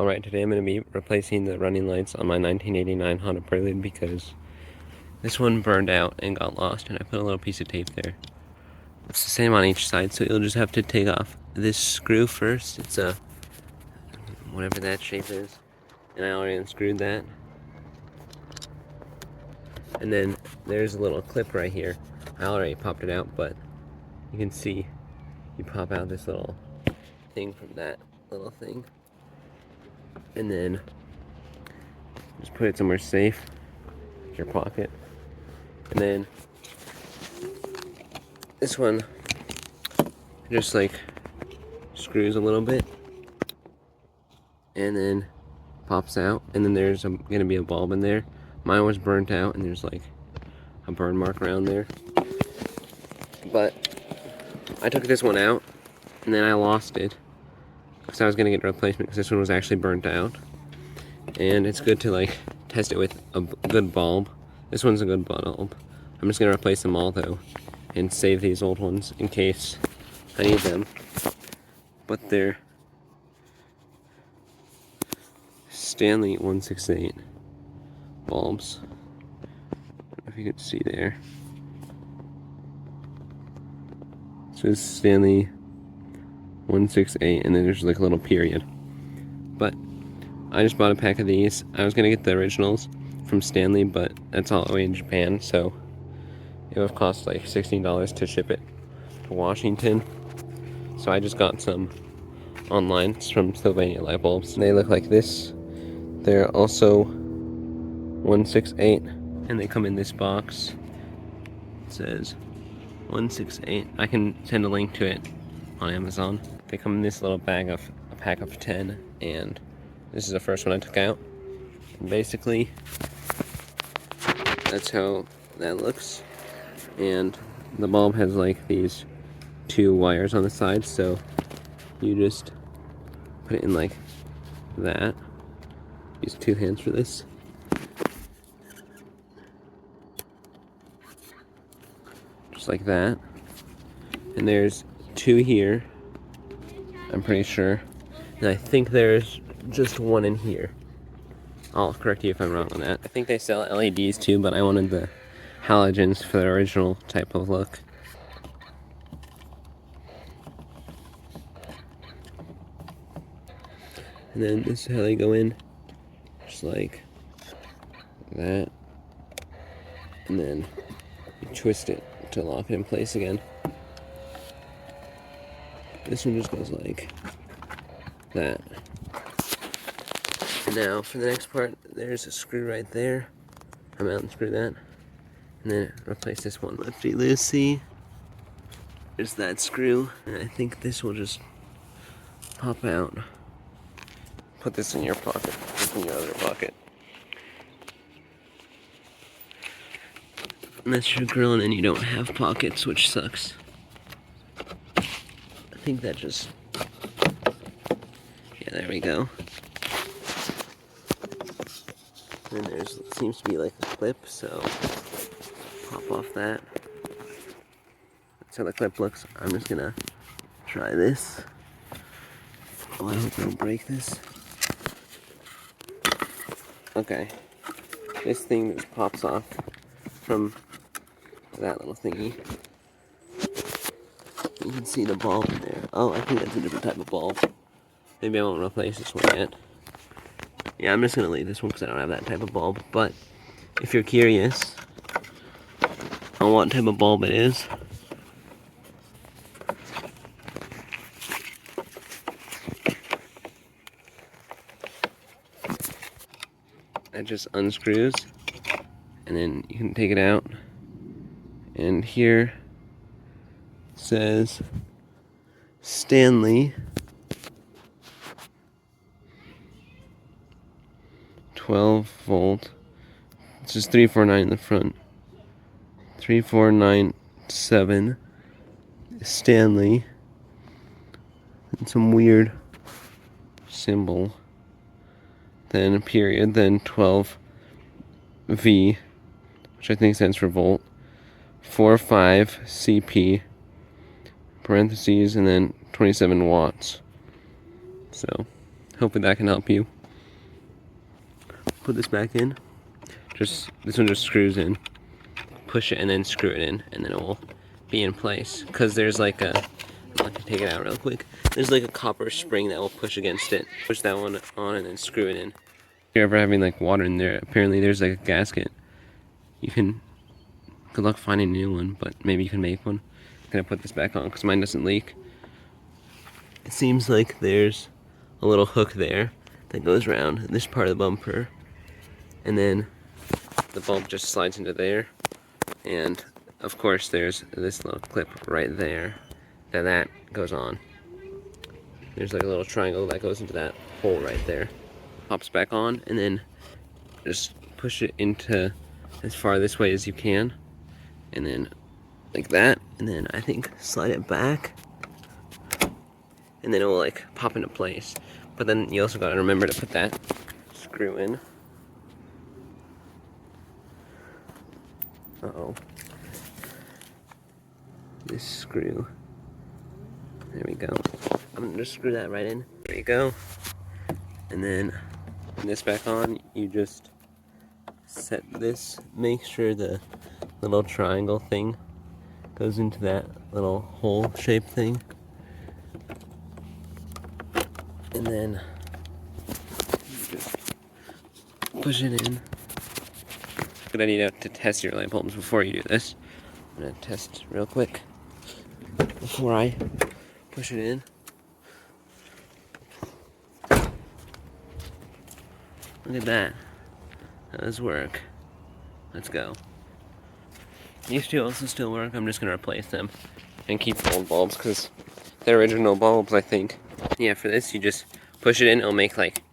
Alright, today I'm going to be replacing the running lights on my 1989 Honda Prelude because this one burned out and got lost, and I put a little piece of tape there. It's the same on each side, so you'll just have to take off this screw first. It's a whatever that shape is, and I already unscrewed that. And then there's a little clip right here. I already popped it out, but you can see you pop out this little thing from that little thing. And then just put it somewhere safe, your pocket. And then this one just like screws a little bit and then pops out, and then there's gonna be a bulb in there. Mine was burnt out and there's like a burn mark around there, but I took this one out and then I lost it because I was gonna get a replacement because this one was actually burnt out. And it's good to like test it with a good bulb. This one's a good bulb. I'm just gonna replace them all though and save these old ones in case I need them. But they're Stanley 168 bulbs. I don't know if you can see there. So it's Stanley 168, and then there's like a little period. But I just bought a pack of these. I was gonna get the originals from Stanley, but that's all the way in Japan, so it would have cost like $16 to ship it to Washington. So I just got some online. It's from Sylvania light bulbs. They look like this. They're also 168, and they come in this box. It says 168. I can send a link to it on Amazon. They come in this little bag of a pack of 10, and this is the first one I took out. And basically, that's how that looks. And the bulb has like these two wires on the side, so you just put it in like that. Use two hands for this. Just like that. And there's two here, I'm pretty sure. And I think there's just one in here. I'll correct you if I'm wrong on that. I think they sell LEDs too, but I wanted the halogens for the original type of look. And then this is how they go in. Just like that. And then you twist it to lock it in place again. This one just goes like that. And now for the next part, there's a screw right there. I'm out and screw that. And then replace this one. Lefty loosey. There's that screw. And I think this will just pop out. Put this in your pocket. This in your other pocket. Unless you're grilling and you don't have pockets, which sucks. I think that just... yeah, there we go. And there's seems to be like a clip, so pop off that. That's how the clip looks. I'm just gonna try this. Oh, I hope I don't break this. Okay. This thing just pops off from that little thingy. You can see the bulb in there. Oh, I think that's a different type of bulb. Maybe I won't replace this one yet. Yeah, I'm just gonna leave this one because I don't have that type of bulb. But if you're curious on what type of bulb it is, it just unscrews, and then you can take it out. And here it says Stanley 12 volt. It's just 349 in the front. 3497 Stanley. And some weird symbol. Then a period, then 12 V, which I think stands for volt. 45 CP, parentheses, and then 27 watts. So hopefully that can help you. Put this back in. This one just screws in. Push it and then screw it in, and then it will be in place. Because there's like a, I can take it out real quick. There's like a copper spring that will push against it. Push that one on and then screw it in. If you're ever having like water in there, apparently there's like a gasket. You can, good luck finding a new one, but maybe you can make one. I'm gonna put this back on because mine doesn't leak. It seems like there's a little hook there that goes around this part of the bumper, and then the bulb just slides into there, and of course there's this little clip right there that goes on. There's like a little triangle that goes into that hole right there. Pops back on, and then just push it into as far this way as you can, and then like that, and then I think slide it back, and then it will like pop into place. But then you also gotta remember to put that screw in. Uh-oh. This screw. There we go. I'm gonna just screw that right in. There you go. And then this back on, you just set this, make sure the little triangle thing goes into that little hole shaped thing. And then just push it in. Good idea to test your light bulbs before you do this. I'm gonna test real quick before I push it in. Look at that. That does work. Let's go. These two also still work. I'm just gonna replace them and keep the old bulbs because they're original bulbs, I think. Yeah, for this you just push it in. It'll make like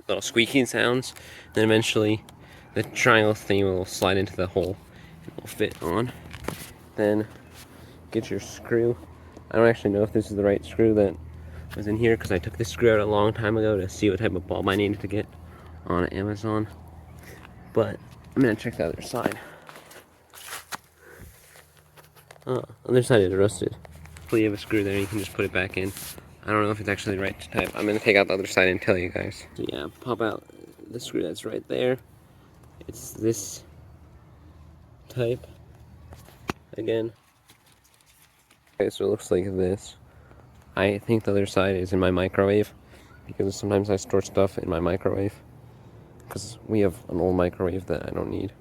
little squeaking sounds. Then eventually the triangle thing will slide into the hole and will fit on. Then get your screw. I don't actually know if this is the right screw that was in here because I took this screw out a long time ago to see what type of bulb I needed to get on Amazon. But I'm gonna check the other side. Oh, other side is rusted. Hopefully you have a screw there and you can just put it back in. I don't know if it's actually the right type. I'm gonna take out the other side and tell you guys. So yeah, pop out the screw that's right there. It's this type again. Okay, so it looks like this. I think the other side is in my microwave because sometimes I store stuff in my microwave because we have an old microwave that I don't need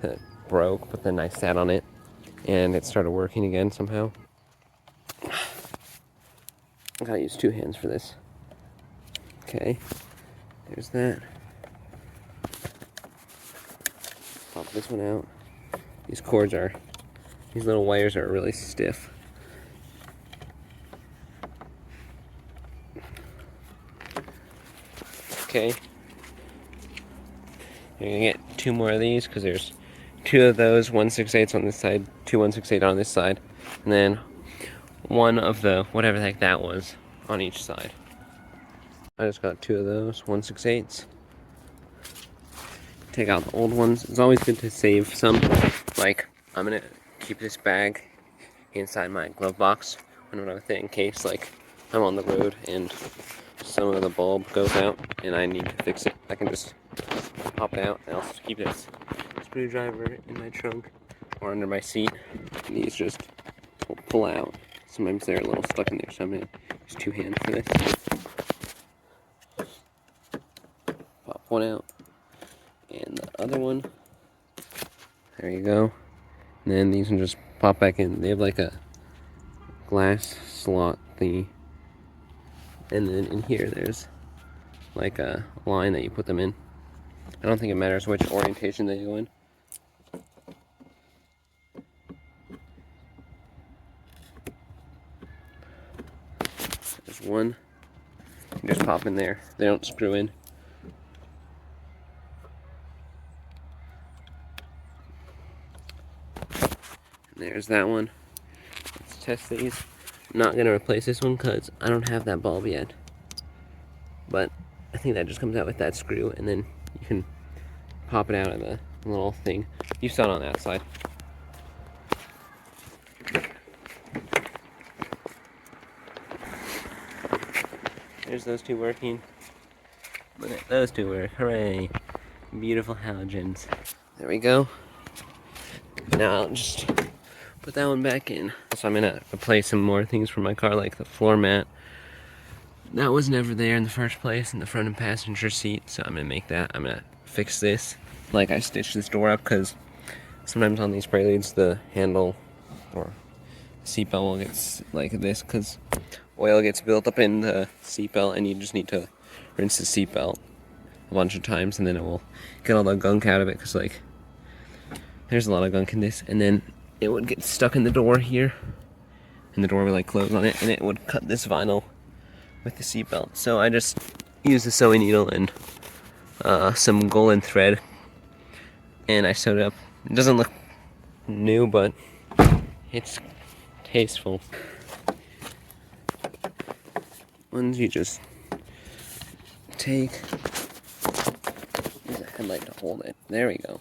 that broke, but then I sat on it and it started working again somehow. I gotta use two hands for this. Okay, there's that. Pop this one out. These little wires are really stiff. Okay. You're gonna get two more of these because there's two of those 1/6/8 on this side, two 1/6/8 on this side, and then one of the whatever the heck that was on each side. I just got two of those 1/6/8. Take out the old ones. It's always good to save some. Like, I'm gonna keep this bag inside my glove box when I'm with it in case like I'm on the road and some of the bulb goes out and I need to fix it. I can just pop it out and I'll just keep this screwdriver in my trunk or under my seat. And these just pull out. Sometimes they're a little stuck in there, so I'm gonna use two hands for this. Pop one out. And the other one. There you go. And then these can just pop back in. They have like a glass slot thingy. And then in here there's like a line that you put them in. I don't think it matters which orientation they go in. There's one. You just pop in there. They don't screw in. And there's that one. Let's test these. I'm not gonna replace this one because I don't have that bulb yet. But I think that just comes out with that screw, and then you can pop it out of the little thing. You saw it on that side. There's those two working. Look at those two work. Hooray. Beautiful halogens. There we go. Now I'll just put that one back in. So I'm gonna replace some more things from my car, like the floor mat. That was never there in the first place in the front and passenger seat, so I'm gonna make that. I'm gonna fix this. Like, I stitched this door up because sometimes on these Preludes the handle or seatbelt will get like this because oil gets built up in the seatbelt, and you just need to rinse the seatbelt a bunch of times, and then it will get all the gunk out of it, because like there's a lot of gunk in this, and then it would get stuck in the door here, and the door would like close on it, and it would cut this vinyl with the seatbelt. So I just used a sewing needle and some golden thread, and I sewed it up. It doesn't look new, but it's tasteful. Ones you just take, use a headlight to hold it. There we go.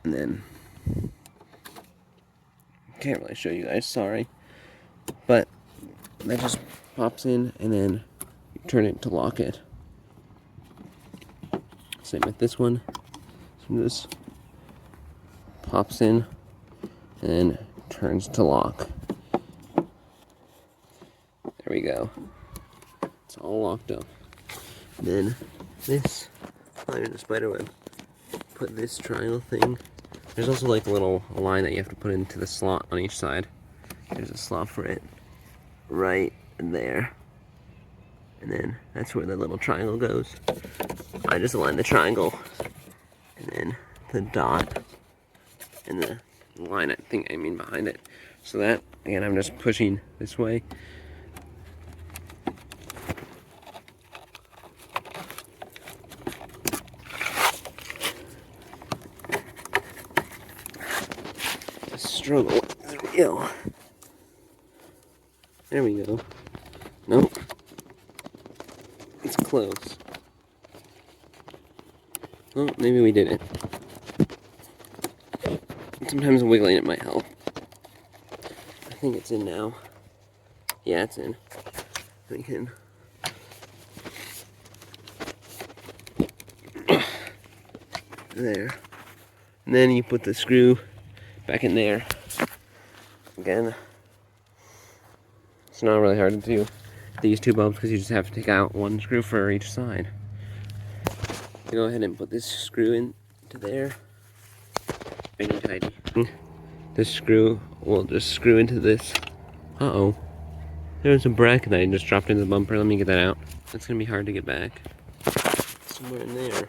And then, can't really show you guys, sorry. But that just pops in, and then you turn it to lock it. Same with this one. So this pops in and turns to lock. There we go. It's all locked up. Then this, under the spider web, put this triangle thing. There's also like a little line that you have to put into the slot on each side. There's a slot for it right there. And then that's where the little triangle goes. I just align the triangle, and then the dot, and the line I mean behind it. So that, again, I'm just pushing this way. The struggle is real. There we go. Nope. It's close. Well, maybe we did it. Sometimes wiggling it might help. I think it's in now. Yeah, it's in. We can... there. And then you put the screw back in there. Again. It's not really hard to do these two bulbs because you just have to take out one screw for each side. Go ahead and put this screw into there. Very tidy. This screw will just screw into this. Uh-oh. There's a bracket that I just dropped into the bumper. Let me get that out. That's gonna be hard to get back. Somewhere in there.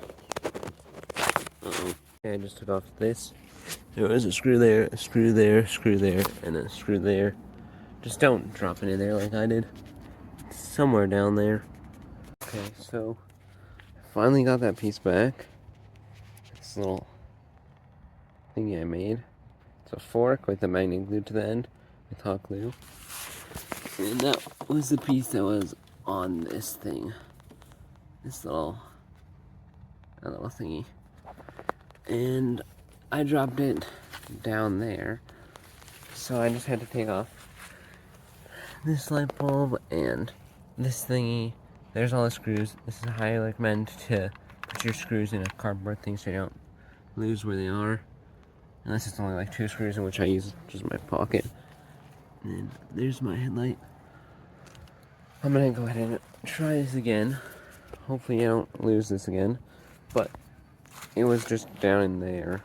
Uh-oh. Okay, I just took off this. There was a screw there, a screw there, a screw there, and a screw there. Just don't drop it in there like I did. It's somewhere down there. Okay, so finally got that piece back. This little thingy I made. It's a fork with a magnet glued to the end with hot glue. And that was the piece that was on this thing. This little thingy. And I dropped it down there. So I just had to take off this light bulb and this thingy. There's all the screws. This is how I recommend to put your screws in a cardboard thing so you don't lose where they are. Unless it's only like 2 screws, in which I use just my pocket. And then there's my headlight. I'm gonna go ahead and try this again. Hopefully I don't lose this again. But it was just down in there.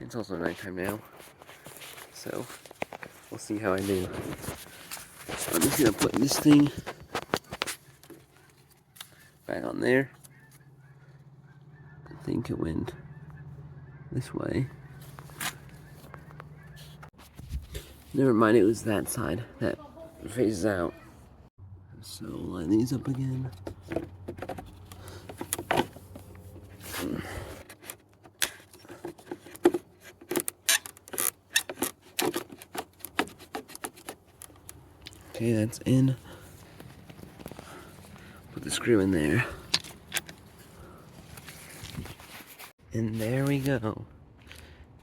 It's also nighttime now. So we'll see how I do. So I'm just gonna put this thing back on there. I think it went this way. Never mind, it was that side that faces out. So line these up again. Okay, that's in. Put the screw in there. And there we go.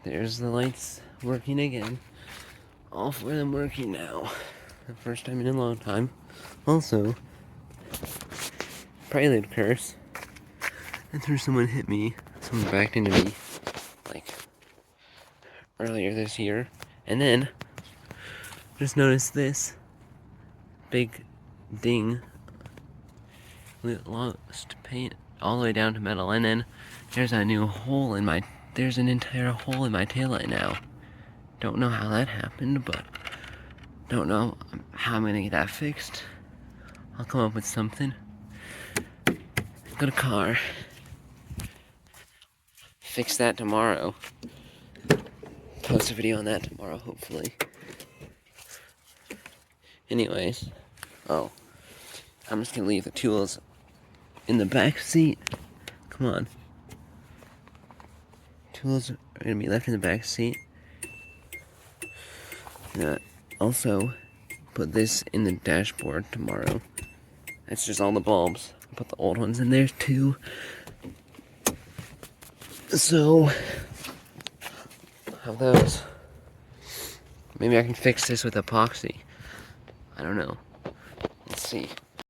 There's the lights working again. All 4 of them working now. The first time in a long time. Also, Prelude curse. And through someone hit me. Someone backed into me, like, earlier this year. And then, just noticed this big ding. We lost paint all the way down to metal. And then, there's a new hole in my, there's an entire hole in my taillight now. Don't know how that happened, but don't know how I'm gonna get that fixed. I'll come up with something. Got a car. Fix that tomorrow. Post a video on that tomorrow, hopefully. Anyways, oh, I'm just gonna leave the tools in the back seat. Come on. Tools are gonna be left in the back seat. Also, put this in the dashboard tomorrow. That's just all the bulbs. I'll put the old ones in there too. So, have those. Maybe I can fix this with epoxy. I don't know. Let's see.